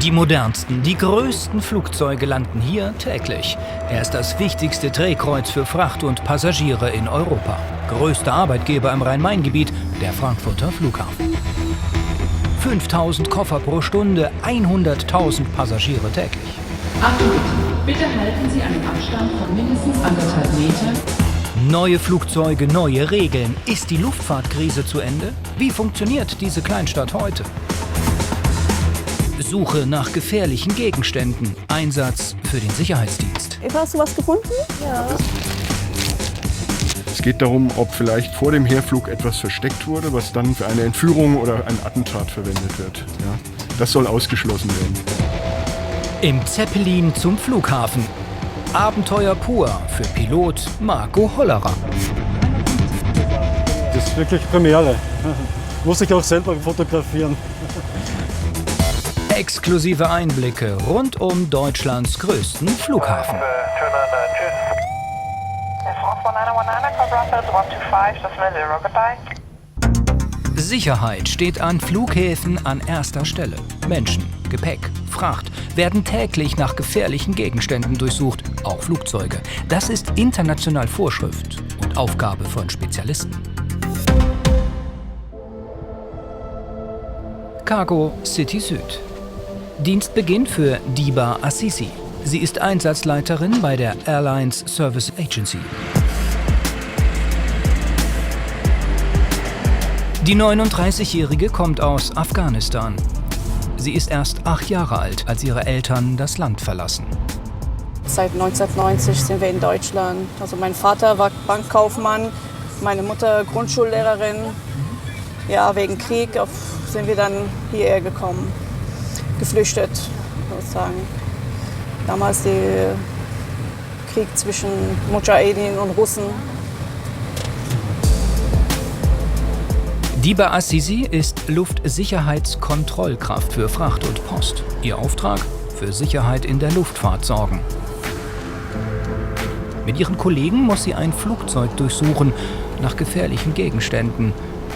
Die modernsten, die größten Flugzeuge landen hier täglich. Er ist das wichtigste Drehkreuz für Fracht und Passagiere in Europa. Größter Arbeitgeber im Rhein-Main-Gebiet, der Frankfurter Flughafen. 5000 Koffer pro Stunde, 100.000 Passagiere täglich. Achtung, bitte halten Sie einen Abstand von mindestens 1,5 Metern. Neue Flugzeuge, neue Regeln. Ist die Luftfahrtkrise zu Ende? Wie funktioniert diese Kleinstadt heute? Suche nach gefährlichen Gegenständen. Einsatz für den Sicherheitsdienst. Eva, hast du was gefunden? Ja. Es geht darum, ob vielleicht vor dem Herflug etwas versteckt wurde, was dann für eine Entführung oder ein Attentat verwendet wird. Ja, das soll ausgeschlossen werden. Im Zeppelin zum Flughafen. Abenteuer pur für Pilot Marco Hollerer. Das ist wirklich Premiere. Muss ich auch selber fotografieren. Exklusive Einblicke rund um Deutschlands größten Flughafen. Sicherheit steht an Flughäfen an erster Stelle. Menschen, Gepäck, Fracht werden täglich nach gefährlichen Gegenständen durchsucht, auch Flugzeuge. Das ist international Vorschrift und Aufgabe von Spezialisten. Cargo City Süd. Dienstbeginn für Diba Assisi. Sie ist Einsatzleiterin bei der Airlines Service Agency. Die 39-Jährige kommt aus Afghanistan. Sie ist erst 8 Jahre alt, als ihre Eltern das Land verlassen. Seit 1990 sind wir in Deutschland. Also mein Vater war Bankkaufmann, meine Mutter Grundschullehrerin. Ja, wegen Krieg sind wir dann hierher gekommen, geflüchtet sozusagen. Damals der Krieg zwischen Mujahedin und Russen. Diba Assisi ist Luftsicherheitskontrollkraft für Fracht und Post. Ihr Auftrag? Für Sicherheit in der Luftfahrt sorgen. Mit ihren Kollegen muss sie ein Flugzeug durchsuchen nach gefährlichen Gegenständen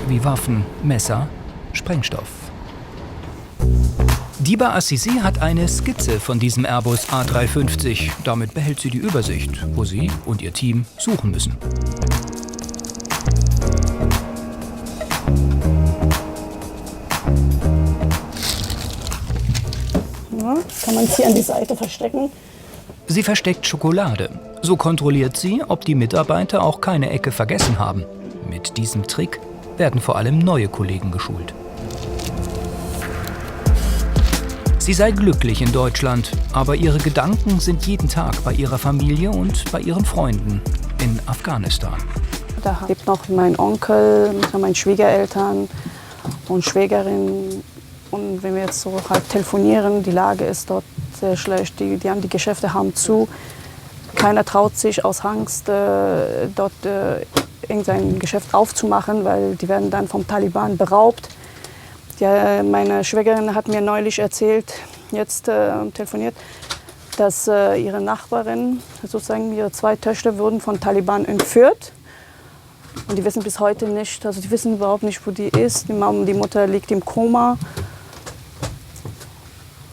wie Waffen, Messer, Sprengstoff. Diba Assisi hat eine Skizze von diesem Airbus A350. Damit behält sie die Übersicht, wo sie und ihr Team suchen müssen. Ja, kann man es hier an die Seite verstecken. Sie versteckt Schokolade. So kontrolliert sie, ob die Mitarbeiter auch keine Ecke vergessen haben. Mit diesem Trick werden vor allem neue Kollegen geschult. Sie sei glücklich in Deutschland, aber ihre Gedanken sind jeden Tag bei ihrer Familie und bei ihren Freunden in Afghanistan. Da lebt noch mein Onkel, meine Schwiegereltern und Schwägerin. Und wenn wir jetzt so halt telefonieren, die Lage ist dort sehr schlecht. Die Geschäfte haben zu. Keiner traut sich aus Angst, dort irgendein Geschäft aufzumachen, weil die werden dann vom Taliban beraubt. Ja, meine Schwägerin hat mir neulich erzählt, jetzt telefoniert, dass ihre Nachbarin, sozusagen ihre 2 Töchter, wurden von Taliban entführt. Und die wissen bis heute nicht, also die wissen überhaupt nicht, wo die ist. Die Mutter liegt im Koma.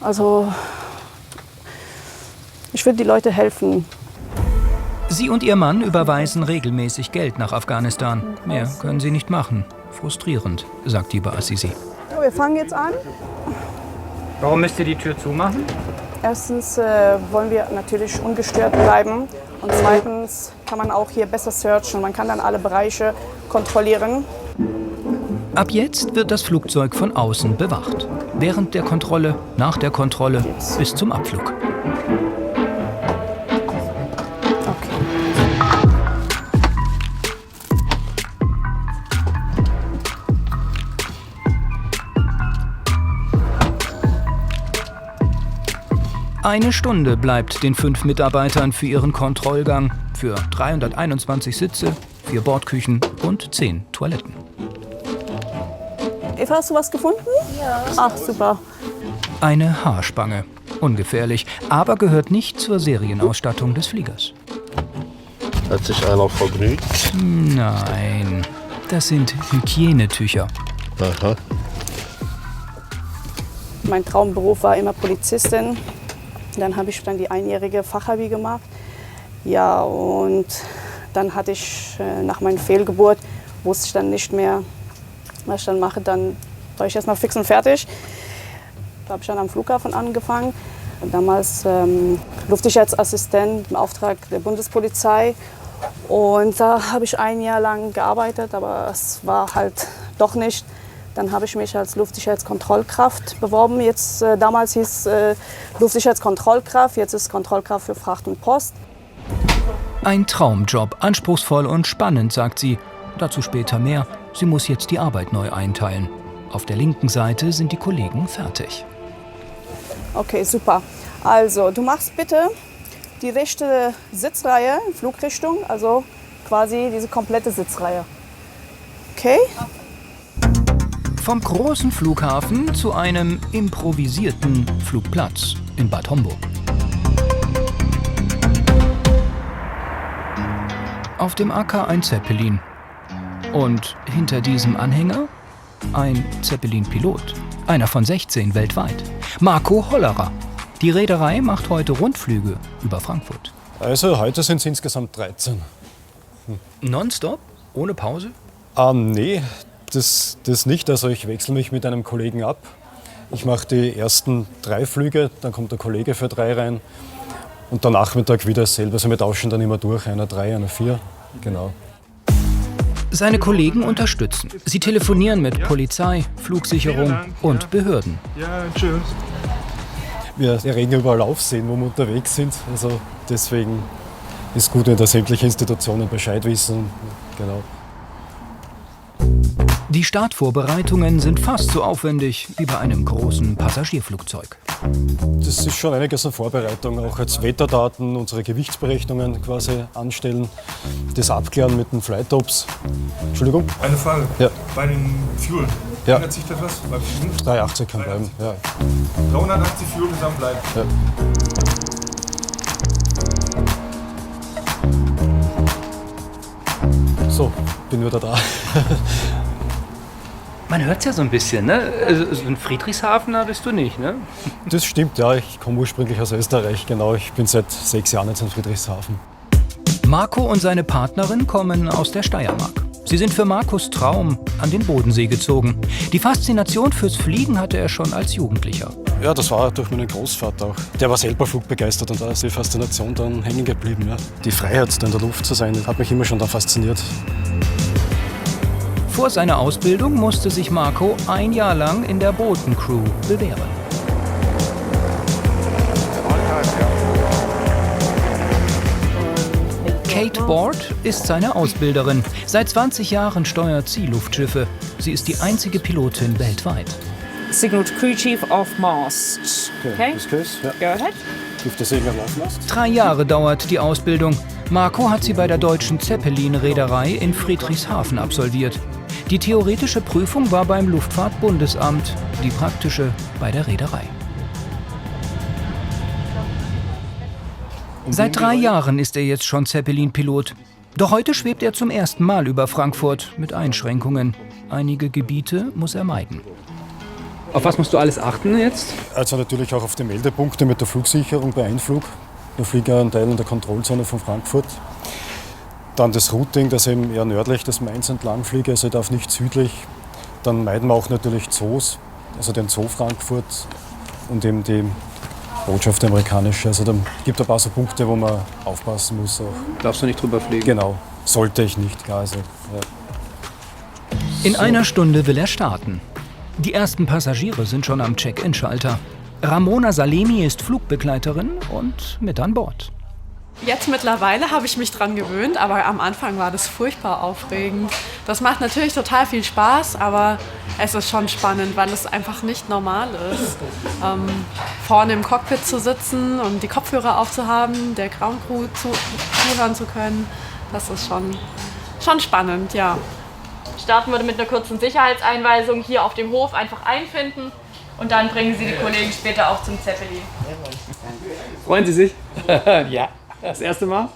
Also ich würde die Leute helfen. Sie und ihr Mann überweisen regelmäßig Geld nach Afghanistan. Mehr können sie nicht machen. Frustrierend, sagt Diba Assisi. So, wir fangen jetzt an. Warum müsst ihr die Tür zumachen? Erstens wollen wir natürlich ungestört bleiben. Und zweitens kann man auch hier besser searchen. Man kann dann alle Bereiche kontrollieren. Ab jetzt wird das Flugzeug von außen bewacht. Während der Kontrolle, nach der Kontrolle, bis zum Abflug. Eine Stunde bleibt den 5 Mitarbeitern für ihren Kontrollgang, für 321 Sitze, 4 Bordküchen und 10 Toiletten. Eva, hast du was gefunden? Ja. Ach, super. Eine Haarspange. Ungefährlich, aber gehört nicht zur Serienausstattung des Fliegers. Hat sich einer vergnügt? Nein, das sind Hygienetücher. Aha. Mein Traumberuf war immer Polizistin. Dann habe ich dann die einjährige Fachabi gemacht. Ja, und dann hatte ich nach meiner Fehlgeburt, wusste ich dann nicht mehr, was ich dann mache. Dann war ich erstmal fix und fertig. Da habe ich dann am Flughafen angefangen. Damals Luftsicherheitsassistent im Auftrag der Bundespolizei. Und da habe ich ein Jahr lang gearbeitet, aber es war halt doch nicht. Dann habe ich mich als Luftsicherheitskontrollkraft beworben. Damals hieß Luftsicherheitskontrollkraft, jetzt ist Kontrollkraft für Fracht und Post. Ein Traumjob, anspruchsvoll und spannend, sagt sie. Dazu später mehr. Sie muss jetzt die Arbeit neu einteilen. Auf der linken Seite sind die Kollegen fertig. Okay, super. Also, du machst bitte die rechte Sitzreihe in Flugrichtung, also quasi diese komplette Sitzreihe. Okay? Vom großen Flughafen zu einem improvisierten Flugplatz in Bad Homburg. Auf dem Acker ein Zeppelin. Und hinter diesem Anhänger ein Zeppelin-Pilot. Einer von 16 weltweit. Marco Hollerer. Die Reederei macht heute Rundflüge über Frankfurt. Also heute sind es insgesamt 13. Nonstop? Ohne Pause? Nee, das nicht. Also ich wechsle mich mit einem Kollegen ab. Ich mache die ersten 3 Flüge, dann kommt der Kollege für 3 rein. Und der Nachmittag wieder dasselbe. Also wir tauschen dann immer durch, einer 3, einer 4. Genau. Seine Kollegen unterstützen. Sie telefonieren mit Polizei, Flugsicherung und Behörden. Ja, tschüss. Wir erregen überall Aufsehen, wo wir unterwegs sind. Also deswegen ist es gut, wenn da sämtliche Institutionen Bescheid wissen. Genau. Die Startvorbereitungen sind fast so aufwendig wie bei einem großen Passagierflugzeug. Das ist schon einiges an Vorbereitung, auch als Wetterdaten, unsere Gewichtsberechnungen quasi anstellen, das abklären mit den Flight-Ops. Entschuldigung? Eine Frage. Ja. Bei den Fuel, Ja. ändert sich das was? Beim Fuel? 380 kann bleiben. Ja. 380 Fuel gesamt bleiben. Ja. So, bin wieder da. Man hört es ja so ein bisschen, ne? Also, so ein Friedrichshafener bist du nicht, ne? Das stimmt, ja. Ich komme ursprünglich aus Österreich, genau. Ich bin seit 6 Jahren jetzt in Friedrichshafen. Marco und seine Partnerin kommen aus der Steiermark. Sie sind für Marcos Traum an den Bodensee gezogen. Die Faszination fürs Fliegen hatte er schon als Jugendlicher. Ja, das war durch meinen Großvater auch. Der war selber flugbegeistert und da ist die Faszination dann hängen geblieben. Ja. Die Freiheit, da in der Luft zu sein, hat mich immer schon da fasziniert. Vor seiner Ausbildung musste sich Marco ein Jahr lang in der Botencrew bewähren. Kate Board ist seine Ausbilderin. Seit 20 Jahren steuert sie Luftschiffe. Sie ist die einzige Pilotin weltweit. Signal to Crew Chief off mast. Okay. Das Case, ja. Go ahead. Dürfte Segel laufen lassen. 3 Jahre dauert die Ausbildung. Marco hat sie bei der deutschen Zeppelin-Reederei in Friedrichshafen absolviert. Die theoretische Prüfung war beim Luftfahrtbundesamt, die praktische bei der Reederei. Seit 3 Jahren ist er jetzt schon Zeppelin-Pilot. Doch heute schwebt er zum ersten Mal über Frankfurt mit Einschränkungen. Einige Gebiete muss er meiden. Auf was musst du alles achten jetzt? Also natürlich auch auf die Meldepunkte mit der Flugsicherung bei Einflug. Da fliege ich einen Teil in der Kontrollzone von Frankfurt. Dann das Routing, das eben eher nördlich des Mains entlang fliege, also ich darf nicht südlich. Dann meiden wir auch natürlich Zoos, also den Zoo Frankfurt und eben die Botschaft amerikanische. Also da gibt es ein paar so Punkte, wo man aufpassen muss. Auch. Darfst du nicht drüber fliegen? Genau, sollte ich nicht, klar. Also, ja. In einer Stunde will er starten. Die ersten Passagiere sind schon am Check-in-Schalter. Ramona Salemi ist Flugbegleiterin und mit an Bord. Jetzt mittlerweile habe ich mich dran gewöhnt, aber am Anfang war das furchtbar aufregend. Das macht natürlich total viel Spaß, aber es ist schon spannend, weil es einfach nicht normal ist, vorne im Cockpit zu sitzen und die Kopfhörer aufzuhaben, der Ground Crew zuhören zu können. Das ist schon spannend, ja. Starten wir mit einer kurzen Sicherheitseinweisung hier auf dem Hof, einfach einfinden und dann bringen Sie die Kollegen später auch zum Zeppelin. Freuen Sie sich? Ja. Das erste Mal?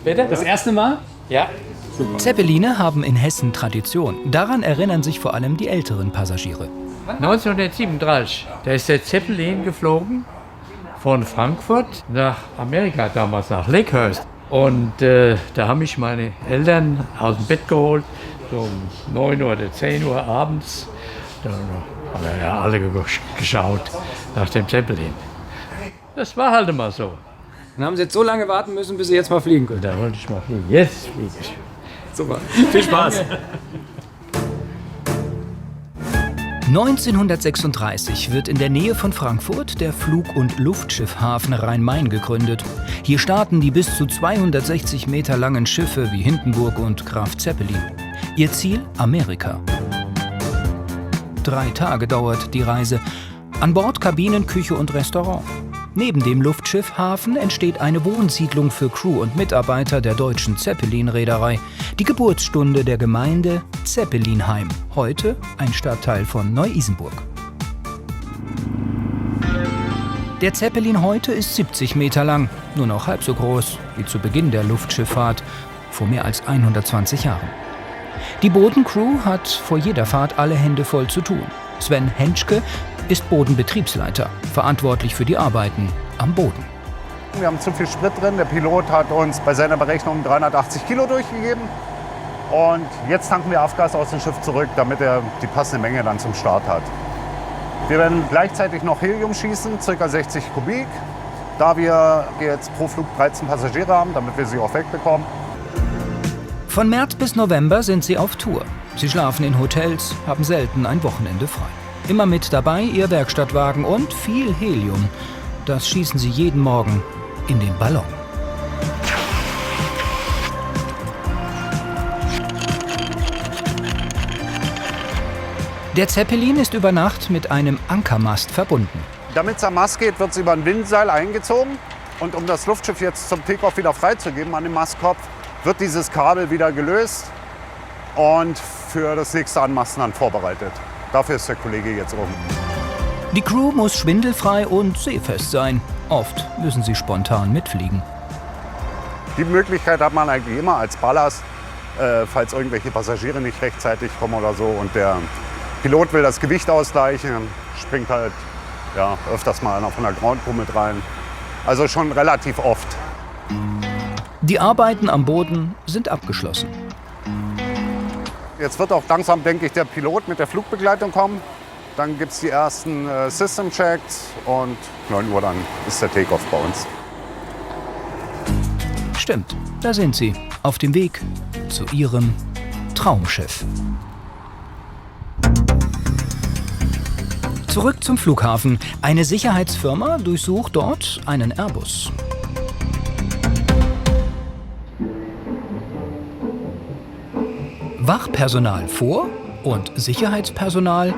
Bitte? Das erste Mal? Ja. Super. Zeppeline haben in Hessen Tradition. Daran erinnern sich vor allem die älteren Passagiere. 1937, da ist der Zeppelin geflogen von Frankfurt nach Amerika, damals nach Lakehurst. Und da haben mich meine Eltern aus dem Bett geholt, so um 9 Uhr oder 10 Uhr abends. Da haben wir ja alle geschaut nach dem Zeppelin. Das war halt immer so. Dann haben Sie jetzt so lange warten müssen, bis Sie jetzt mal fliegen können. Da wollte ich mal fliegen. Jetzt fliege ich. Super. Viel Spaß. 1936 wird in der Nähe von Frankfurt der Flug- und Luftschiffhafen Rhein-Main gegründet. Hier starten die bis zu 260 Meter langen Schiffe wie Hindenburg und Graf Zeppelin. Ihr Ziel Amerika. 3 Tage dauert die Reise. An Bord Kabinen, Küche und Restaurant. Neben dem Luftschiffhafen entsteht eine Wohnsiedlung für Crew und Mitarbeiter der deutschen Zeppelin-Reederei. Die Geburtsstunde der Gemeinde Zeppelinheim. Heute ein Stadtteil von Neu-Isenburg. Der Zeppelin heute ist 70 Meter lang, nur noch halb so groß wie zu Beginn der Luftschifffahrt vor mehr als 120 Jahren. Die Bodencrew hat vor jeder Fahrt alle Hände voll zu tun. Sven Henschke ist Bodenbetriebsleiter, verantwortlich für die Arbeiten am Boden. Wir haben zu viel Sprit drin. Der Pilot hat uns bei seiner Berechnung 380 Kilo durchgegeben. Und jetzt tanken wir Afgas aus dem Schiff zurück, damit er die passende Menge dann zum Start hat. Wir werden gleichzeitig noch Helium schießen, ca. 60 Kubik, da wir jetzt pro Flug 13 Passagiere haben, damit wir sie auch wegbekommen. Von März bis November sind sie auf Tour. Sie schlafen in Hotels, haben selten ein Wochenende frei. Immer mit dabei ihr Werkstattwagen und viel Helium. Das schießen sie jeden Morgen in den Ballon. Der Zeppelin ist über Nacht mit einem Ankermast verbunden. Damit es am Mast geht, wird es über ein Windseil eingezogen. Und um das Luftschiff jetzt zum Takeoff wieder freizugeben an dem Mastkopf, wird dieses Kabel wieder gelöst und für das nächste Anmasten dann vorbereitet. Dafür ist der Kollege jetzt rum. Die Crew muss schwindelfrei und seefest sein. Oft müssen sie spontan mitfliegen. Die Möglichkeit hat man eigentlich immer als Ballast, falls irgendwelche Passagiere nicht rechtzeitig kommen oder so. Und der Pilot will das Gewicht ausgleichen, dann springt halt öfters mal einer von der Ground Crew mit rein. Also schon relativ oft. Die Arbeiten am Boden sind abgeschlossen. Jetzt wird auch langsam, denke ich, der Pilot mit der Flugbegleitung kommen. Dann gibt es die ersten System-Checks und 9 Uhr dann ist der Takeoff bei uns. Stimmt, da sind sie, auf dem Weg zu ihrem Traumschiff. Zurück zum Flughafen. Eine Sicherheitsfirma durchsucht dort einen Airbus. Wachpersonal vor und Sicherheitspersonal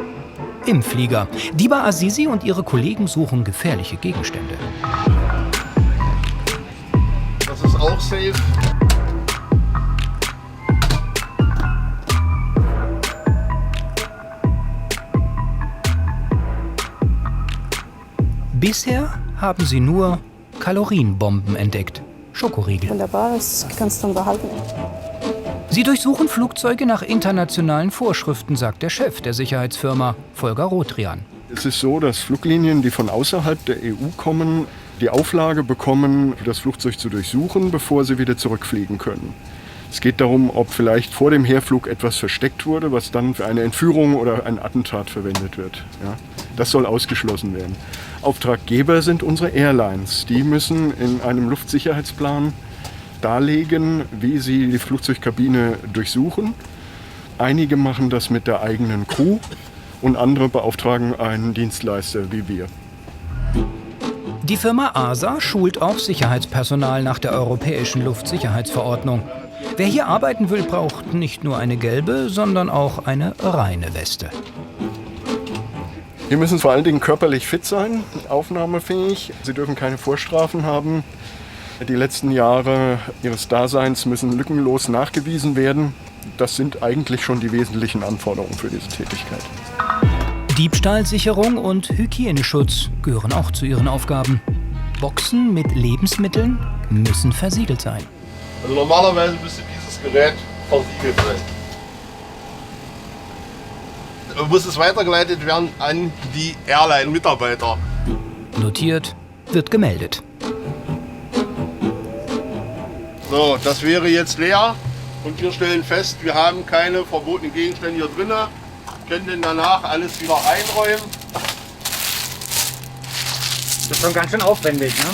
im Flieger. Diba Azizi und ihre Kollegen suchen gefährliche Gegenstände. Das ist auch safe. Bisher haben sie nur Kalorienbomben entdeckt. Schokoriegel. Wunderbar, das kannst du dann behalten. Sie durchsuchen Flugzeuge nach internationalen Vorschriften, sagt der Chef der Sicherheitsfirma, Volker Rotrian. Es ist so, dass Fluglinien, die von außerhalb der EU kommen, die Auflage bekommen, das Flugzeug zu durchsuchen, bevor sie wieder zurückfliegen können. Es geht darum, ob vielleicht vor dem Herflug etwas versteckt wurde, was dann für eine Entführung oder ein Attentat verwendet wird. Ja, das soll ausgeschlossen werden. Auftraggeber sind unsere Airlines. Die müssen in einem Luftsicherheitsplan darlegen, wie sie die Flugzeugkabine durchsuchen. Einige machen das mit der eigenen Crew und andere beauftragen einen Dienstleister wie wir. Die Firma ASA schult auch Sicherheitspersonal nach der Europäischen Luftsicherheitsverordnung. Wer hier arbeiten will, braucht nicht nur eine gelbe, sondern auch eine reine Weste. Wir müssen vor allen Dingen körperlich fit sein, aufnahmefähig. Sie dürfen keine Vorstrafen haben. Die letzten Jahre ihres Daseins müssen lückenlos nachgewiesen werden. Das sind eigentlich schon die wesentlichen Anforderungen für diese Tätigkeit. Diebstahlsicherung und Hygieneschutz gehören auch zu ihren Aufgaben. Boxen mit Lebensmitteln müssen versiegelt sein. Also normalerweise müsste dieses Gerät versiegelt sein. muss es weitergeleitet werden an die Airline-Mitarbeiter. Notiert, wird gemeldet. So, das wäre jetzt leer und wir stellen fest, wir haben keine verbotenen Gegenstände hier drin. Können denn danach alles wieder einräumen. Das ist schon ganz schön aufwendig, ne?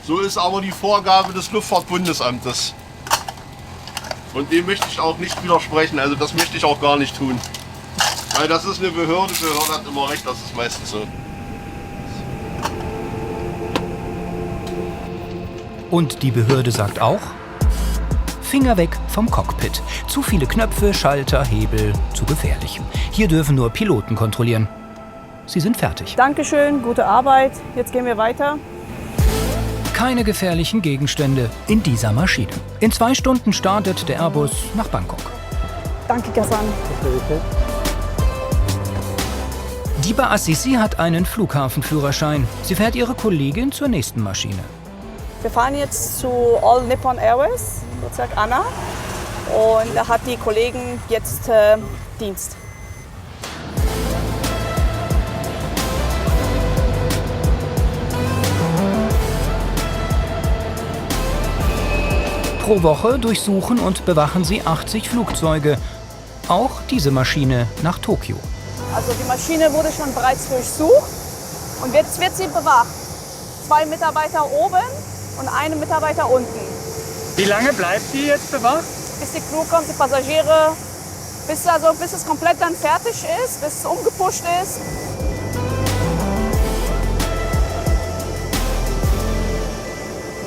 So ist aber die Vorgabe des Luftfahrtbundesamtes. Und dem möchte ich auch nicht widersprechen, also das möchte ich auch gar nicht tun. Weil das ist eine Behörde, Behörde hat immer recht, das ist meistens so. Und die Behörde sagt auch, Finger weg vom Cockpit. Zu viele Knöpfe, Schalter, Hebel, zu gefährlich. Hier dürfen nur Piloten kontrollieren. Sie sind fertig. Dankeschön, gute Arbeit. Jetzt gehen wir weiter. Keine gefährlichen Gegenstände in dieser Maschine. In 2 Stunden startet der Airbus nach Bangkok. Danke, Gassan. Diba Assisi hat einen Flughafenführerschein. Sie fährt ihre Kollegin zur nächsten Maschine. Wir fahren jetzt zu All Nippon Airways, Bezirk Anna. Und da hat die Kollegin jetzt Dienst. Pro Woche durchsuchen und bewachen sie 80 Flugzeuge. Auch diese Maschine nach Tokio. Also die Maschine wurde schon bereits durchsucht und jetzt wird sie bewacht. 2 Mitarbeiter oben und 1 Mitarbeiter unten. Wie lange bleibt die jetzt bewacht? Bis die Crew kommt, die Passagiere, bis es komplett dann fertig ist, bis es umgepusht ist.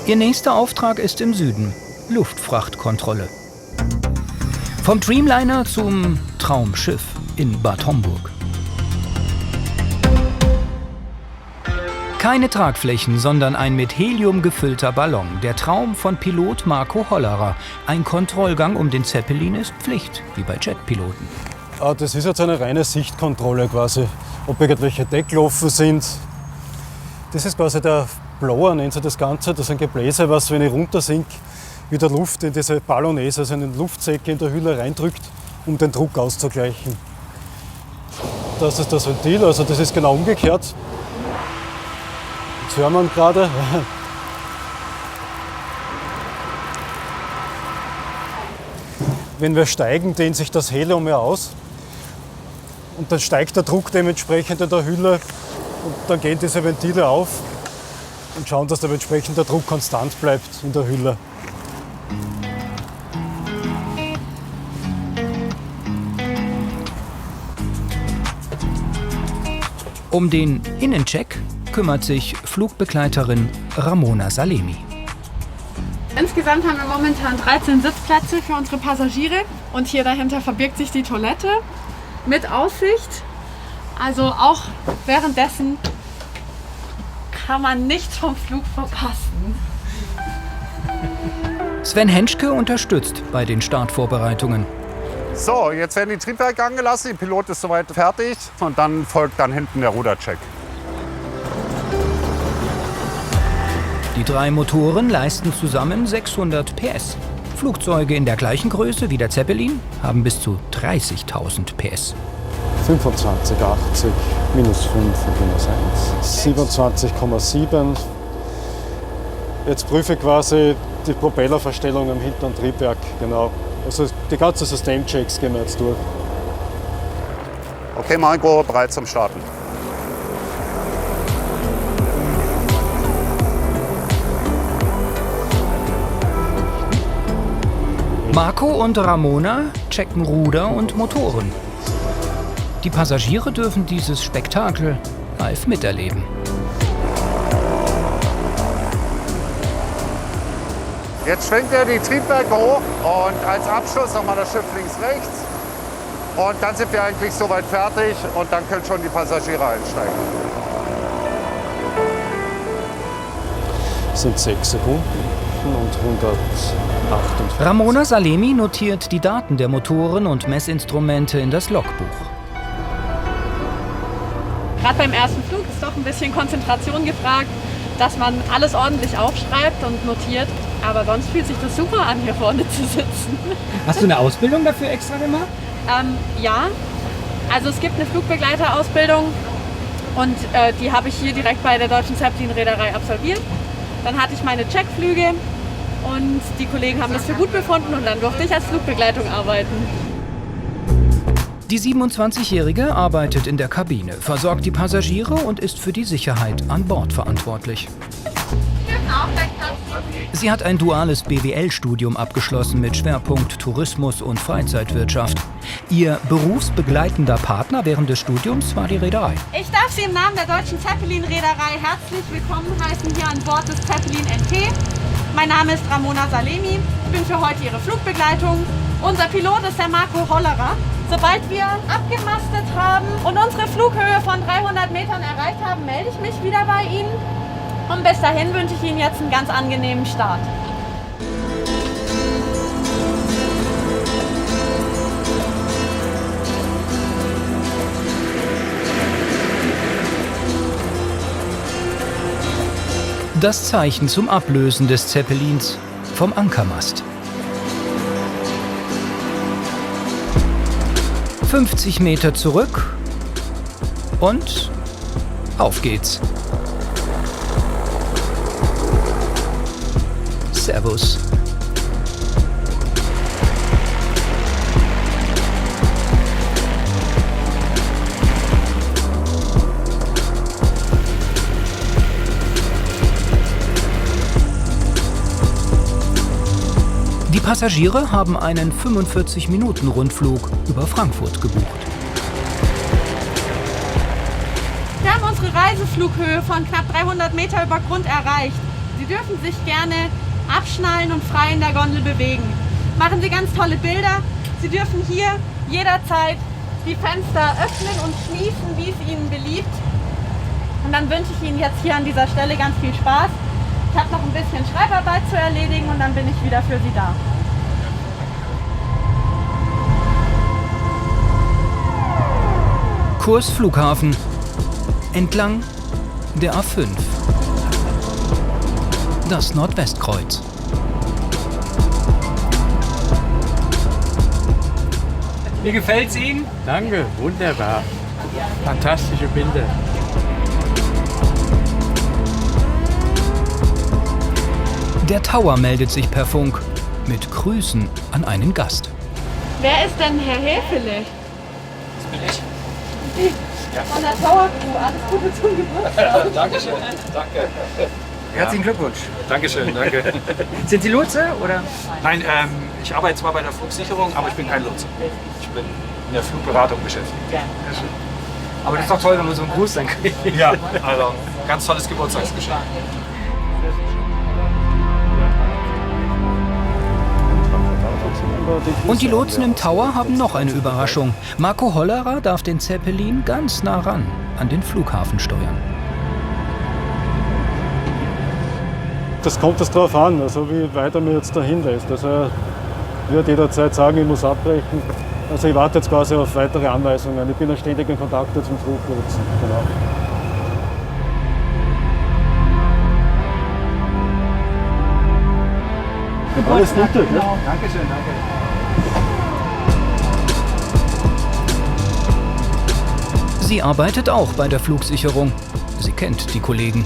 Ihr nächster Auftrag ist im Süden. Luftfrachtkontrolle. Vom Dreamliner zum Traumschiff in Bad Homburg. Keine Tragflächen, sondern ein mit Helium gefüllter Ballon. Der Traum von Pilot Marco Hollerer. Ein Kontrollgang um den Zeppelin ist Pflicht, wie bei Jetpiloten. Das ist jetzt eine reine Sichtkontrolle quasi. Ob irgendwelche Deckel offen sind. Das ist quasi der Blower, nennt sich das Ganze. Das ist ein Gebläse, was, wenn ich runtersink, wieder Luft in diese Ballonese, also in den Luftsäcke in der Hülle reindrückt, um den Druck auszugleichen. Das ist das Ventil, also das ist genau umgekehrt. Jetzt hören wir ihn gerade. Wenn wir steigen, dehnt sich das Helium ja aus. Und dann steigt der Druck dementsprechend in der Hülle und dann gehen diese Ventile auf und schauen, dass dementsprechend der Druck konstant bleibt in der Hülle. Um den Innencheck kümmert sich Flugbegleiterin Ramona Salemi. Insgesamt haben wir momentan 13 Sitzplätze für unsere Passagiere und hier dahinter verbirgt sich die Toilette mit Aussicht. Also auch währenddessen kann man nichts vom Flug verpassen. Sven Henschke unterstützt bei den Startvorbereitungen. So, jetzt werden die Triebwerke angelassen, der Pilot ist soweit fertig und dann folgt dann hinten der Rudercheck. Die 3 Motoren leisten zusammen 600 PS. Flugzeuge in der gleichen Größe wie der Zeppelin haben bis zu 30.000 PS. 25, 80, minus 5 und minus 1. 27,7. Jetzt prüfe ich quasi die Propellerverstellung am hinteren Triebwerk. Genau. Also die ganzen Systemchecks gehen wir jetzt durch. Okay, Marco, bereit zum Starten. Marco und Ramona checken Ruder und Motoren. Die Passagiere dürfen dieses Spektakel live miterleben. Jetzt schwenkt er die Triebwerke hoch und als Abschluss nochmal das Schiff links-rechts. Und dann sind wir eigentlich soweit fertig und dann können schon die Passagiere einsteigen. Das sind 6 Sekunden und 158. Ramona Salemi notiert die Daten der Motoren und Messinstrumente in das Logbuch. Gerade beim ersten Flug ist doch ein bisschen Konzentration gefragt, dass man alles ordentlich aufschreibt und notiert. Aber sonst fühlt sich das super an, hier vorne zu sitzen. Hast du eine Ausbildung dafür extra gemacht? Ja, Also es gibt eine Flugbegleiterausbildung und die habe ich hier direkt bei der Deutschen Zeppelin-Reederei absolviert. Dann hatte ich meine Checkflüge und die Kollegen haben das für gut befunden und dann durfte ich als Flugbegleitung arbeiten. Die 27-Jährige arbeitet in der Kabine, versorgt die Passagiere und ist für die Sicherheit an Bord verantwortlich. Sie hat ein duales BWL-Studium abgeschlossen mit Schwerpunkt Tourismus und Freizeitwirtschaft. Ihr berufsbegleitender Partner während des Studiums war die Reederei. Ich darf Sie im Namen der Deutschen Zeppelin-Reederei herzlich willkommen heißen hier an Bord des Zeppelin NT. Mein Name ist Ramona Salemi. Ich bin für heute Ihre Flugbegleitung. Unser Pilot ist der Marco Hollerer. Sobald wir abgemastet haben und unsere Flughöhe von 300 Metern erreicht haben, melde ich mich wieder bei Ihnen. Und bis dahin wünsche ich Ihnen jetzt einen ganz angenehmen Start. Das Zeichen zum Ablösen des Zeppelins vom Ankermast. 50 Meter zurück und auf geht's. Servus. Die Passagiere haben einen 45-Minuten-Rundflug über Frankfurt gebucht. Wir haben unsere Reiseflughöhe von knapp 300 Meter über Grund erreicht. Sie dürfen sich gerne abschnallen und frei in der Gondel bewegen. Machen Sie ganz tolle Bilder. Sie dürfen hier jederzeit die Fenster öffnen und schließen, wie es Ihnen beliebt. Und dann wünsche ich Ihnen jetzt hier an dieser Stelle ganz viel Spaß. Ich habe noch ein bisschen Schreibarbeit zu erledigen und dann bin ich wieder für Sie da. Kurs Flughafen. Entlang der A5. Das Nordwestkreuz. Wie gefällt's Ihnen? Danke, wunderbar. Fantastische Bilder. Der Tower meldet sich per Funk mit Grüßen an einen Gast. Wer ist denn Herr Häfele? Das bin ich. Von der Tower Crew. Alles Gute zum Geburtstag. Dankeschön. Danke. Herzlichen Glückwunsch. Dankeschön, danke. Sind Sie Lotse oder? Nein, ich arbeite zwar bei der Flugsicherung, aber ich bin kein Lotse. Ich bin in der Flugberatung beschäftigt. Aber das ist doch toll, wenn man so einen Gruß dann kriegt. Ja, also ganz tolles Geburtstagsgeschenk. Und die Lotsen im Tower haben noch eine Überraschung. Marco Hollerer darf den Zeppelin ganz nah ran an den Flughafen steuern. Das kommt es darauf an, also wie weit er mir jetzt dahin lässt. Also er wird jederzeit sagen, ich muss abbrechen. Also ich warte jetzt quasi auf weitere Anweisungen. Ich bin in ständigen Kontakt zum Fluglotsen. Genau. Alles Gute. Ja? Dankeschön, danke. Sie arbeitet auch bei der Flugsicherung. Sie kennt die Kollegen.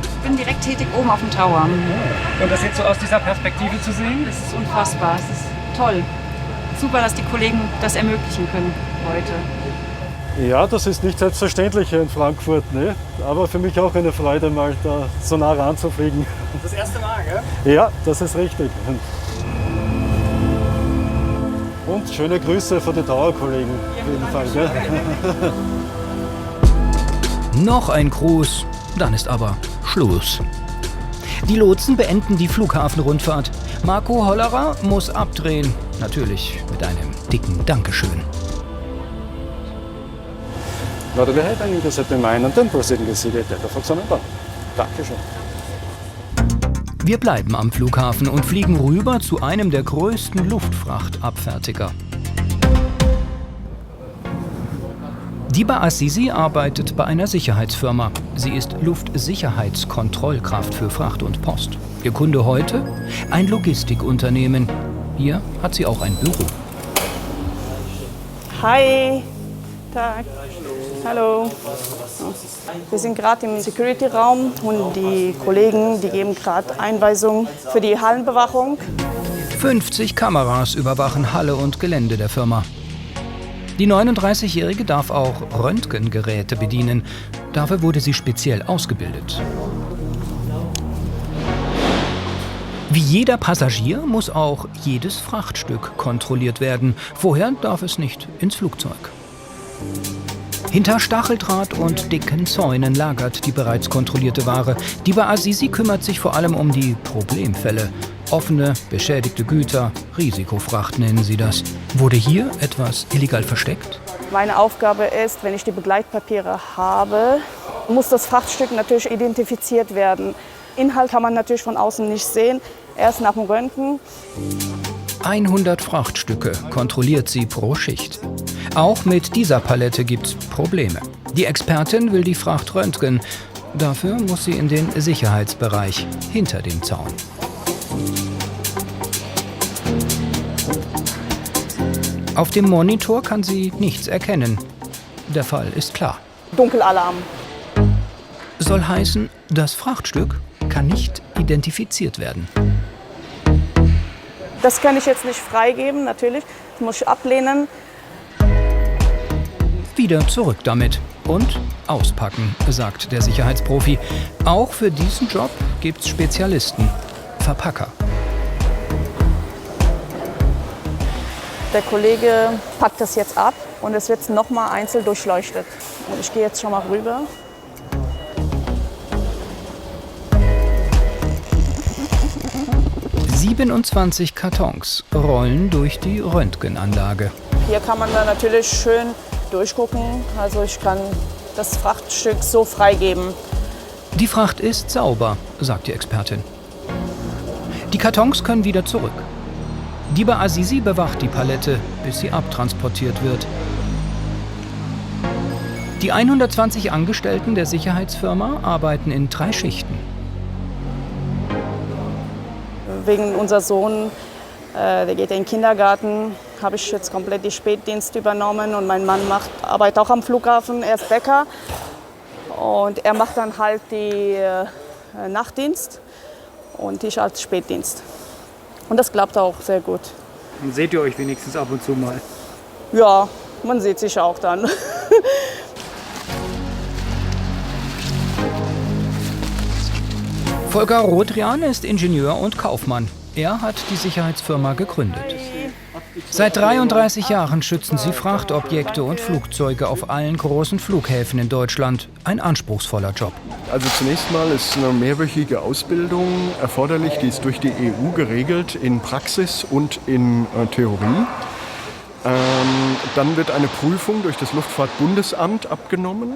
Ich bin direkt tätig oben auf dem Tower. Und das jetzt so aus dieser Perspektive zu sehen? Das ist unfassbar, es ist toll. Super, dass die Kollegen das ermöglichen können heute. Ja, das ist nicht selbstverständlich hier in Frankfurt, ne? Aber für mich auch eine Freude, mal da so nah ranzufliegen. Das erste Mal, gell? Ja, das ist richtig. Und schöne Grüße von den Tower-Kollegen auf jeden Fall. Gell? Noch ein Gruß, dann ist aber Schluss. Die Lotsen beenden die Flughafenrundfahrt. Marco Hollerer muss abdrehen, natürlich mit einem dicken Dankeschön. Vado via heading, intercepting mine and then proceeding to see the data for Sonnenbahn. Dankeschön. Wir bleiben am Flughafen und fliegen rüber zu einem der größten Luftfrachtabfertiger. Diba Assisi arbeitet bei einer Sicherheitsfirma. Sie ist Luftsicherheitskontrollkraft für Fracht und Post. Ihr Kunde heute? Ein Logistikunternehmen. Hier hat sie auch ein Büro. Hi. Tag. Hallo. Wir sind gerade im Security-Raum und die Kollegen, die geben gerade Einweisungen für die Hallenbewachung. 50 Kameras überwachen Halle und Gelände der Firma. Die 39-Jährige darf auch Röntgengeräte bedienen. Dafür wurde sie speziell ausgebildet. Wie jeder Passagier muss auch jedes Frachtstück kontrolliert werden. Vorher darf es nicht ins Flugzeug. Hinter Stacheldraht und dicken Zäunen lagert die bereits kontrollierte Ware. Die Bouazizi kümmert sich vor allem um die Problemfälle. Offene, beschädigte Güter, Risikofracht nennen sie das. Wurde hier etwas illegal versteckt? Meine Aufgabe ist, wenn ich die Begleitpapiere habe, muss das Frachtstück natürlich identifiziert werden. Inhalt kann man natürlich von außen nicht sehen, erst nach dem Röntgen. 100 Frachtstücke kontrolliert sie pro Schicht. Auch mit dieser Palette gibt's Probleme. Die Expertin will die Fracht röntgen. Dafür muss sie in den Sicherheitsbereich hinter dem Zaun. Auf dem Monitor kann sie nichts erkennen. Der Fall ist klar. Dunkelalarm. Soll heißen, das Frachtstück kann nicht identifiziert werden. Das kann ich jetzt nicht freigeben, natürlich. Das muss ich ablehnen. Wieder zurück damit und auspacken, sagt der Sicherheitsprofi. Auch für diesen Job gibt's Spezialisten, Verpacker. Der Kollege packt das jetzt ab und es wird nochmal einzeln durchleuchtet. Und ich gehe jetzt schon mal rüber. – 27 Kartons rollen durch die Röntgenanlage. Hier kann man dann natürlich schön durchgucken. Also ich kann das Frachtstück so freigeben. Die Fracht ist sauber, sagt die Expertin. Die Kartons können wieder zurück. Die Bouazizi bewacht die Palette, bis sie abtransportiert wird. Die 120 Angestellten der Sicherheitsfirma arbeiten in 3 Schichten. Wegen unser Sohn, der geht in den Kindergarten, habe ich jetzt komplett die Spätdienst übernommen und mein Mann arbeitet auch am Flughafen, er ist Bäcker und er macht dann halt die Nachtdienst und ich als Spätdienst. Und das klappt auch sehr gut. Und seht ihr euch wenigstens ab und zu mal? Ja, man sieht sich auch dann. Volker Rodrian ist Ingenieur und Kaufmann. Er hat die Sicherheitsfirma gegründet. Seit 33 Jahren schützen sie Frachtobjekte und Flugzeuge auf allen großen Flughäfen in Deutschland. Ein anspruchsvoller Job. Also zunächst mal ist eine mehrwöchige Ausbildung erforderlich. Die ist durch die EU geregelt in Praxis und in Theorie. Dann wird eine Prüfung durch das Luftfahrtbundesamt abgenommen.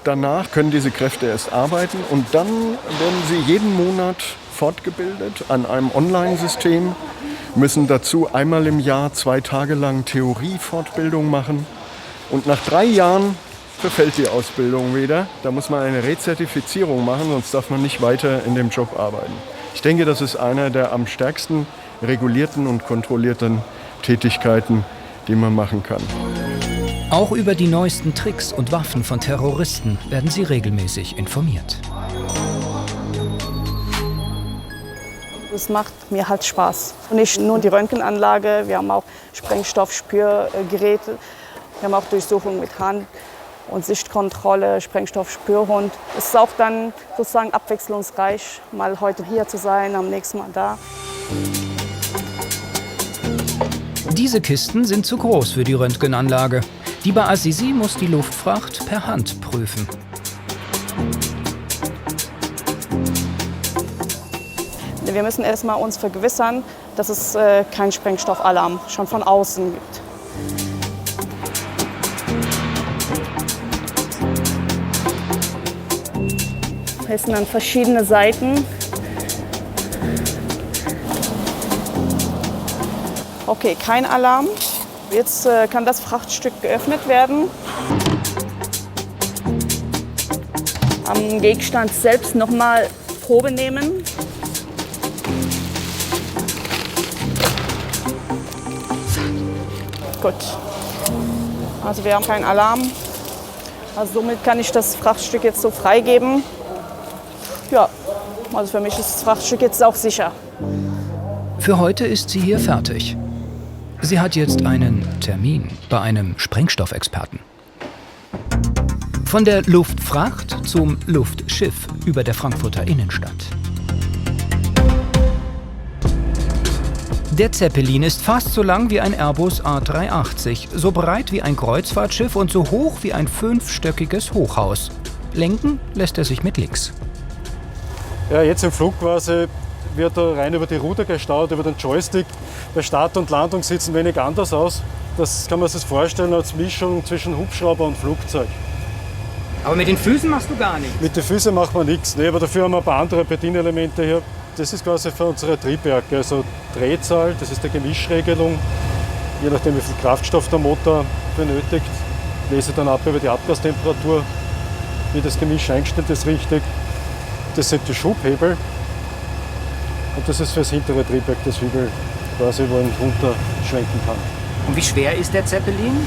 Danach können diese Kräfte erst arbeiten und dann werden sie jeden Monat fortgebildet an einem Online-System, müssen dazu einmal im Jahr 2 Tage lang Theoriefortbildung machen. Und nach 3 Jahren verfällt die Ausbildung wieder. Da muss man eine Rezertifizierung machen, sonst darf man nicht weiter in dem Job arbeiten. Ich denke, das ist einer der am stärksten regulierten und kontrollierten Tätigkeiten, die man machen kann. Auch über die neuesten Tricks und Waffen von Terroristen werden sie regelmäßig informiert. Es macht mir halt Spaß. Und nicht nur die Röntgenanlage, wir haben auch Sprengstoffspürgeräte, wir haben auch Durchsuchung mit Hand und Sichtkontrolle, Sprengstoffspürhund. Es ist auch dann sozusagen abwechslungsreich, mal heute hier zu sein, am nächsten Mal da. Diese Kisten sind zu groß für die Röntgenanlage. Die Bouazizi muss die Luftfracht per Hand prüfen. Wir müssen erstmal uns vergewissern, dass es keinen Sprengstoffalarm schon von außen gibt. Hier sind dann verschiedene Seiten. Okay, kein Alarm. Jetzt kann das Frachtstück geöffnet werden. Am Gegenstand selbst nochmal Probe nehmen. Gut. Also wir haben keinen Alarm. Also somit kann ich das Frachtstück jetzt so freigeben. Ja, also für mich ist das Frachtstück jetzt auch sicher. Für heute ist sie hier fertig. Sie hat jetzt einen Termin bei einem Sprengstoffexperten. Von der Luftfracht zum Luftschiff über der Frankfurter Innenstadt. Der Zeppelin ist fast so lang wie ein Airbus A380, so breit wie ein Kreuzfahrtschiff und so hoch wie ein 5-stöckiges Hochhaus. Lenken lässt er sich mit links. Ja, jetzt im Flug quasi wird er rein über die Ruder gesteuert, über den Joystick. Bei Start und Landung sieht es ein wenig anders aus. Das kann man sich vorstellen als Mischung zwischen Hubschrauber und Flugzeug. Aber mit den Füßen machst du gar nichts? Mit den Füßen macht man nichts, nee, aber dafür haben wir ein paar andere Bedienelemente hier. Das ist quasi für unsere Triebwerke, also Drehzahl, das ist die Gemischregelung. Je nachdem, wie viel Kraftstoff der Motor benötigt, lese dann ab über die Abgastemperatur, wie das Gemisch eingestellt ist richtig. Das sind die Schubhebel und das ist für das hintere Triebwerk das Hügel, quasi, wo man runterschwenken kann. Und wie schwer ist der Zeppelin?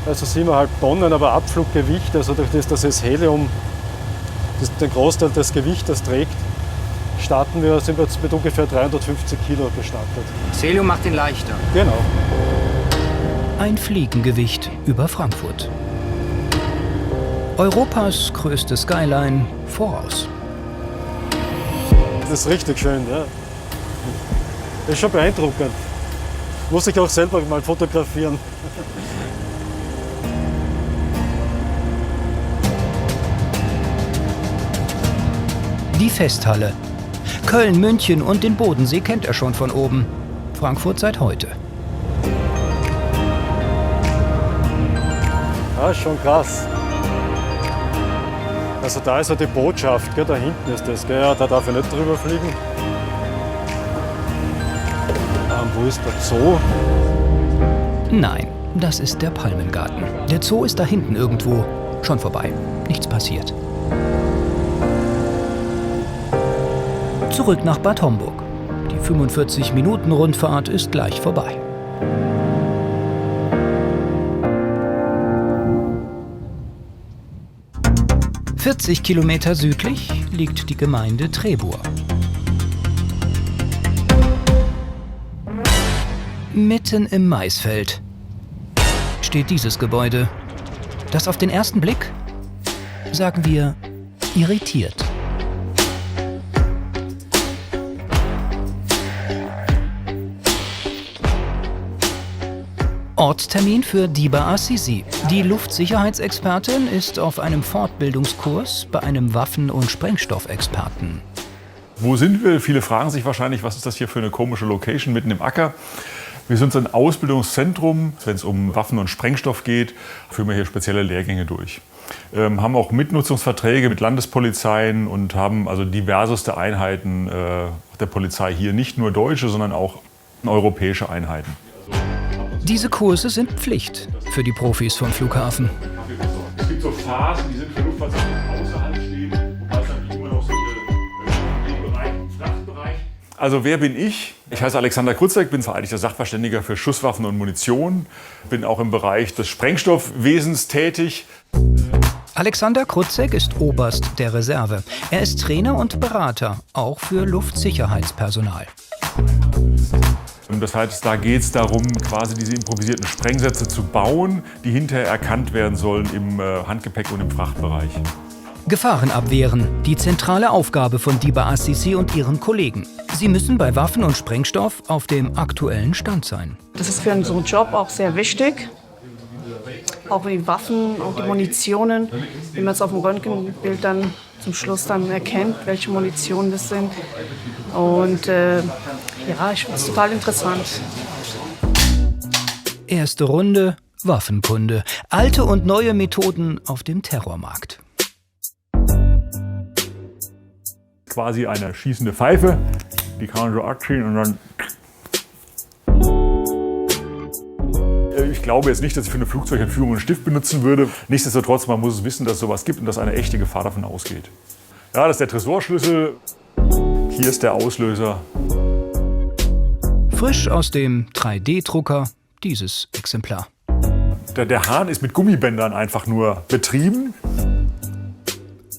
Also 7,5 Tonnen, aber Abfluggewicht, also durch das, dass das Helium den Großteil des Gewichtes trägt, sind wir jetzt mit ungefähr 350 Kilo gestartet. Das Helium macht ihn leichter. Genau. Ein Fliegengewicht über Frankfurt. Europas größte Skyline voraus. Das ist richtig schön, ja. Das ist schon beeindruckend. Muss ich auch selber mal fotografieren. Die Festhalle. Köln, München und den Bodensee kennt er schon von oben. Frankfurt seit heute. Ja, schon krass. Also da ist ja die Botschaft, gell? Da hinten ist das. Gell? Ja, da darf ich nicht drüber fliegen. Wo ist der Zoo? Nein, das ist der Palmengarten. Der Zoo ist da hinten irgendwo. Schon vorbei. Nichts passiert. Zurück nach Bad Homburg. Die 45-Minuten-Rundfahrt ist gleich vorbei. ...40 Kilometer südlich liegt die Gemeinde Trebur. Mitten im Maisfeld steht dieses Gebäude, das auf den ersten Blick, sagen wir, irritiert. Ortstermin für Diba Azizi. Die Luftsicherheitsexpertin ist auf einem Fortbildungskurs bei einem Waffen- und Sprengstoffexperten. Wo sind wir? Viele fragen sich wahrscheinlich, was ist das hier für eine komische Location mitten im Acker? Wir sind so ein Ausbildungszentrum. Wenn es um Waffen und Sprengstoff geht, führen wir hier spezielle Lehrgänge durch. Haben auch Mitnutzungsverträge mit Landespolizeien und haben also diverseste Einheiten der Polizei hier. Nicht nur deutsche, sondern auch europäische Einheiten. Diese Kurse sind Pflicht für die Profis vom Flughafen. Es gibt so Phasen, die sind für Luftfahrzeuge außerhalb stehen, wobei es dann immer noch so im Frachtbereich. Also wer bin ich? Ich heiße Alexander Krutzek, bin vereidigter Sachverständiger für Schusswaffen und Munition, bin auch im Bereich des Sprengstoffwesens tätig. Alexander Krutzek ist Oberst der Reserve. Er ist Trainer und Berater, auch für Luftsicherheitspersonal. Das heißt, da geht es darum, quasi diese improvisierten Sprengsätze zu bauen, die hinterher erkannt werden sollen im Handgepäck- und im Frachtbereich. Gefahren abwehren, die zentrale Aufgabe von Diba Azizi und ihren Kollegen. Sie müssen bei Waffen und Sprengstoff auf dem aktuellen Stand sein. Das ist für so einen Job auch sehr wichtig. Auch die Waffen, auch die Munitionen, wie man es auf dem Röntgenbild dann zum Schluss dann erkennt, welche Munition das sind. Und ja, ich finde es total interessant. Erste Runde, Waffenkunde. Alte und neue Methoden auf dem Terrormarkt. Quasi eine schießende Pfeife, die kann man so abziehen und dann... Ich glaube jetzt nicht, dass ich für eine Flugzeugentführung einen Stift benutzen würde. Nichtsdestotrotz, man muss es wissen, dass es sowas gibt und dass eine echte Gefahr davon ausgeht. Ja, das ist der Tresorschlüssel. Hier ist der Auslöser. Frisch aus dem 3D-Drucker dieses Exemplar. Der Hahn ist mit Gummibändern einfach nur betrieben.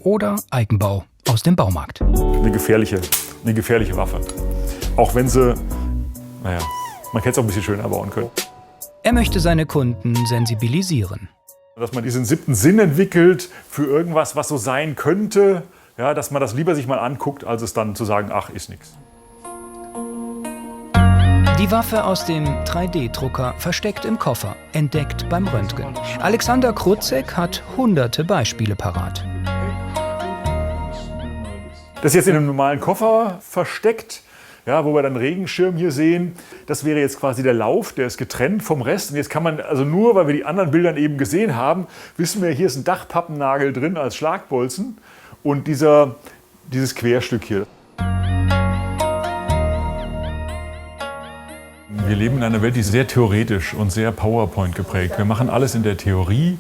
Oder Eigenbau aus dem Baumarkt. Eine gefährliche Waffe. Auch wenn sie, naja, man hätte es auch ein bisschen schöner bauen können. Er möchte seine Kunden sensibilisieren. Dass man diesen 7. Sinn entwickelt für irgendwas, was so sein könnte. Ja, dass man das lieber sich mal anguckt, als es dann zu sagen, ach, ist nichts. Die Waffe aus dem 3D-Drucker versteckt im Koffer, entdeckt beim Röntgen. Alexander Krutzek hat hunderte Beispiele parat. Das ist jetzt in einem normalen Koffer versteckt, ja, wo wir dann Regenschirm hier sehen. Das wäre jetzt quasi der Lauf, der ist getrennt vom Rest. Und jetzt kann man, also nur weil wir die anderen Bilder eben gesehen haben, wissen wir, hier ist ein Dachpappennagel drin als Schlagbolzen und dieses Querstück hier. Wir leben in einer Welt, die ist sehr theoretisch und sehr PowerPoint geprägt. Wir machen alles in der Theorie,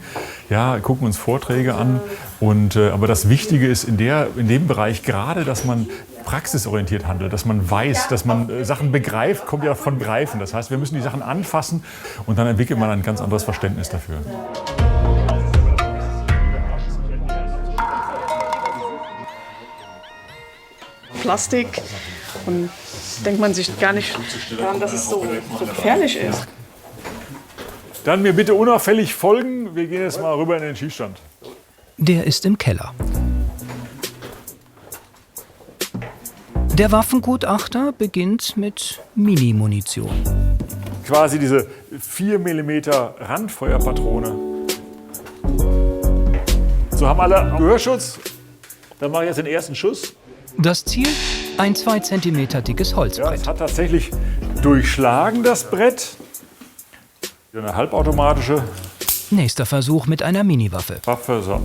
ja, gucken uns Vorträge an. Aber das Wichtige ist in dem Bereich gerade, dass man praxisorientiert handelt, dass man weiß, dass man Sachen begreift, kommt ja von Greifen. Das heißt, wir müssen die Sachen anfassen und dann entwickelt man ein ganz anderes Verständnis dafür. Plastik und denkt man sich gar nicht daran, dass es so gefährlich ist. Dann mir bitte unauffällig folgen. Wir gehen jetzt mal rüber in den Schießstand. Der ist im Keller. Der Waffengutachter beginnt mit Mini-Munition. Quasi diese 4 mm Randfeuerpatrone. So, haben alle Gehörschutz. Dann mache ich jetzt den ersten Schuss. Das Ziel? Ein 2 cm dickes Holzbrett. Ja, es hat tatsächlich durchschlagen, das Brett. Eine halbautomatische. Nächster Versuch mit einer Mini-Waffe. Waffe, so.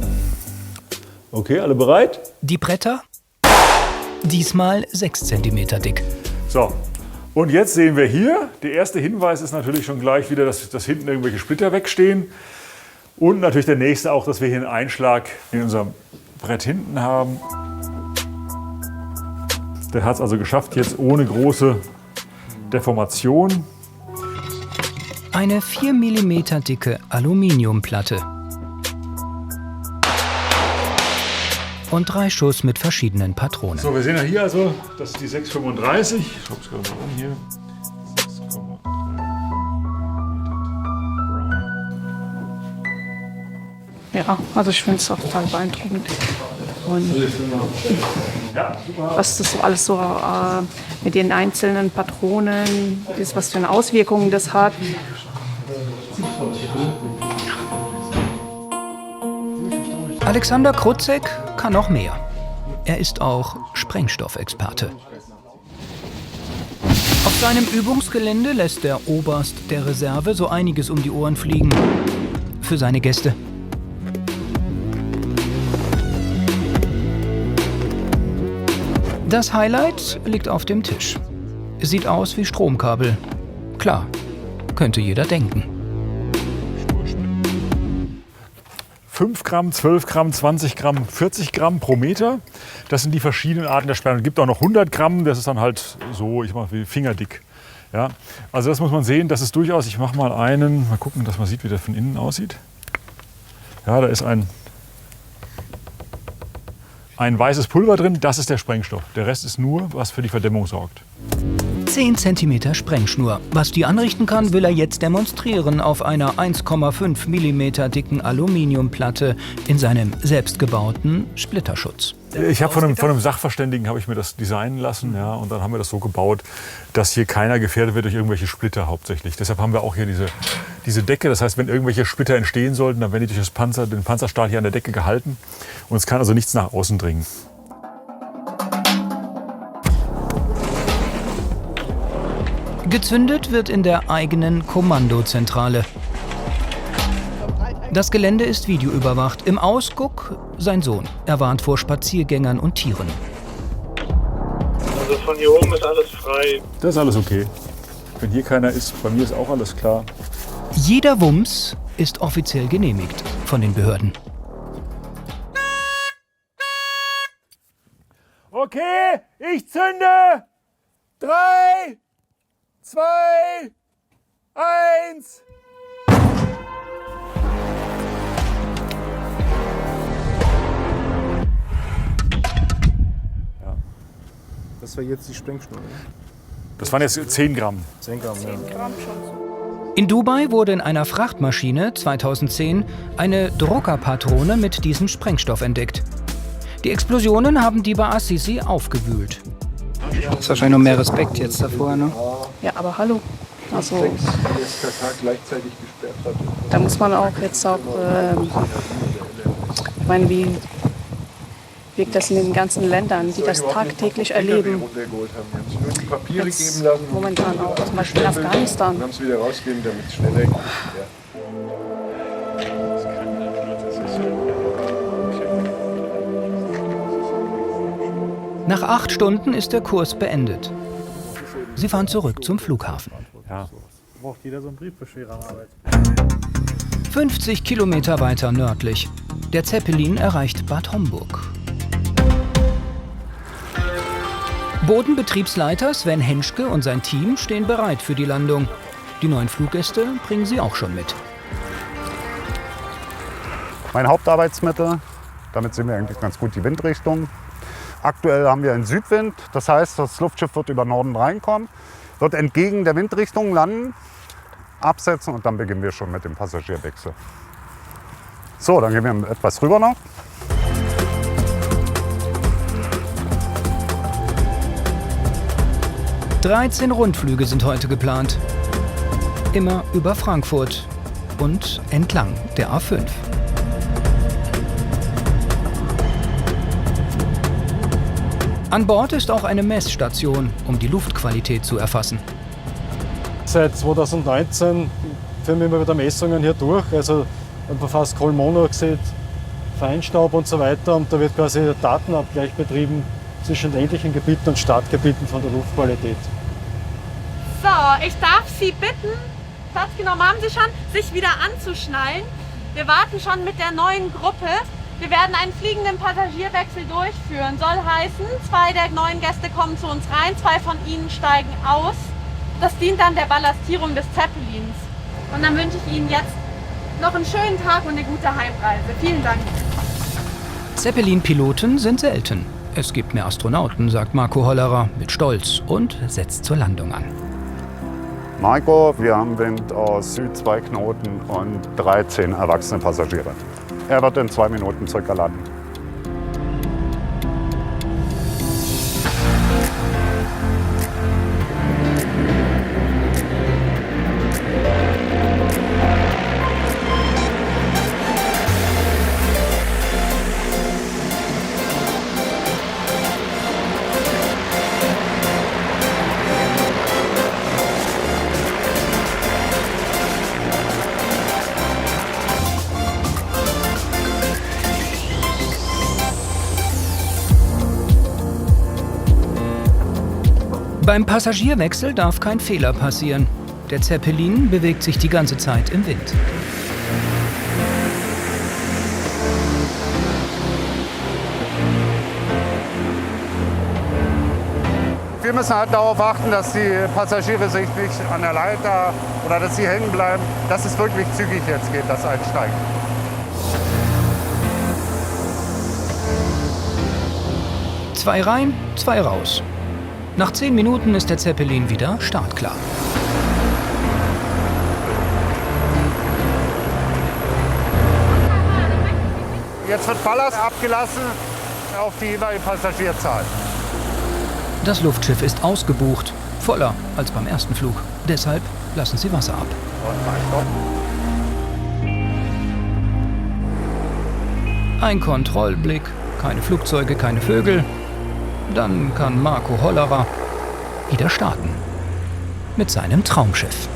Okay, alle bereit? Die Bretter? Diesmal 6 cm dick. So, und jetzt sehen wir hier, der erste Hinweis ist natürlich schon gleich wieder, dass hinten irgendwelche Splitter wegstehen. Und natürlich der nächste auch, dass wir hier einen Einschlag in unserem Brett hinten haben. Der hat es also geschafft, jetzt ohne große Deformation. Eine 4 mm dicke Aluminiumplatte. Und 3 Schuss mit verschiedenen Patronen. So, wir sehen ja hier also, das ist die 6,35. Ich schraube es gerade mal um hier. 6,3. Ja, also ich finde es auch total beeindruckend. Und was das so alles so mit den einzelnen Patronen, was für eine Auswirkung das hat. Alexander Krutzek kann noch mehr. Er ist auch Sprengstoffexperte. Auf seinem Übungsgelände lässt der Oberst der Reserve so einiges um die Ohren fliegen. Für seine Gäste. Das Highlight liegt auf dem Tisch. Sieht aus wie Stromkabel. Klar, könnte jeder denken. 5 Gramm, 12 Gramm, 20 Gramm, 40 Gramm pro Meter. Das sind die verschiedenen Arten der Sperren. Es gibt auch noch 100 Gramm, das ist dann halt so, ich mache wie fingerdick. Ja, also das muss man sehen, das ist durchaus, ich mache mal einen, mal gucken, dass man sieht, wie der von innen aussieht. Ja, da ist ein weißes Pulver drin, das ist der Sprengstoff. Der Rest ist nur, was für die Verdämmung sorgt. 10 cm Sprengschnur. Was die anrichten kann, will er jetzt demonstrieren auf einer 1,5 mm dicken Aluminiumplatte in seinem selbstgebauten Splitterschutz. Ich habe von einem Sachverständigen habe ich mir das designen lassen, ja, und dann haben wir das so gebaut, dass hier keiner gefährdet wird durch irgendwelche Splitter hauptsächlich. Deshalb haben wir auch hier diese Decke. Das heißt, wenn irgendwelche Splitter entstehen sollten, dann werden die durch den Panzerstahl hier an der Decke gehalten und es kann also nichts nach außen dringen. Gezündet wird in der eigenen Kommandozentrale. Das Gelände ist videoüberwacht. Im Ausguck sein Sohn. Er warnt vor Spaziergängern und Tieren. Also von hier oben ist alles frei. Das ist alles okay. Wenn hier keiner ist, bei mir ist auch alles klar. Jeder Wumms ist offiziell genehmigt von den Behörden. Okay, ich zünde! 3, 2, 1. Das war jetzt die Sprengstoff. Das waren jetzt 10 Gramm. 10 Gramm, ja. In Dubai wurde in einer Frachtmaschine 2010 eine Druckerpatrone mit diesem Sprengstoff entdeckt. Die Explosionen haben die bei Assisi aufgewühlt. Das ist wahrscheinlich noch mehr Respekt jetzt davor, ne? Ja, aber hallo. Also, da muss man auch jetzt auch, ich meine, wie wirkt das in den ganzen Ländern, die das tagtäglich erleben. Jetzt momentan auch, zum Beispiel in Afghanistan. Wir haben es wieder rausgeben, damit es schneller geht. Nach 8 Stunden ist der Kurs beendet. Sie fahren zurück zum Flughafen. Ja. Braucht jeder so einen Brief für schwere Arbeit. 50 Kilometer weiter nördlich. Der Zeppelin erreicht Bad Homburg. Bodenbetriebsleiter Sven Henschke und sein Team stehen bereit für die Landung. Die neuen Fluggäste bringen sie auch schon mit. Mein Hauptarbeitsmittel, damit sehen wir eigentlich ganz gut die Windrichtung. Aktuell haben wir einen Südwind, das heißt, das Luftschiff wird über Norden reinkommen, wird entgegen der Windrichtung landen, absetzen und dann beginnen wir schon mit dem Passagierwechsel. So, dann gehen wir etwas rüber noch. –13 Rundflüge sind heute geplant. Immer über Frankfurt und entlang der A5. An Bord ist auch eine Messstation, um die Luftqualität zu erfassen. Seit 2019 führen wir immer wieder Messungen hier durch. Also man fast Kohlenmonoxid, Feinstaub und so weiter. Und da wird quasi der Datenabgleich betrieben zwischen ländlichen Gebieten und Stadtgebieten von der Luftqualität. So, ich darf Sie bitten, Platz genommen haben Sie schon, sich wieder anzuschnallen. Wir warten schon mit der neuen Gruppe. Wir werden einen fliegenden Passagierwechsel durchführen. Soll heißen, 2 der neuen Gäste kommen zu uns rein, 2 von ihnen steigen aus. Das dient dann der Ballastierung des Zeppelins. Und dann wünsche ich Ihnen jetzt noch einen schönen Tag und eine gute Heimreise. Vielen Dank. Zeppelin-Piloten sind selten. Es gibt mehr Astronauten, sagt Marco Hollerer mit Stolz und setzt zur Landung an. Marco, wir haben Wind aus Süd 2 Knoten und 13 erwachsene Passagiere. Er wird in 2 Minuten circa landen. Beim Passagierwechsel darf kein Fehler passieren. Der Zeppelin bewegt sich die ganze Zeit im Wind. Wir müssen halt darauf achten, dass die Passagiere sich nicht an der Leiter oder dass sie hängen bleiben, dass es wirklich zügig jetzt geht, das Einsteigen. Zwei rein, 2 raus. Nach 10 Minuten ist der Zeppelin wieder startklar. Jetzt wird Ballast abgelassen auf die jeweilige Passagierzahl. Das Luftschiff ist ausgebucht, voller als beim ersten Flug. Deshalb lassen sie Wasser ab. Ein Kontrollblick, keine Flugzeuge, keine Vögel. Dann kann Marco Hollerer wieder starten mit seinem Traumschiff.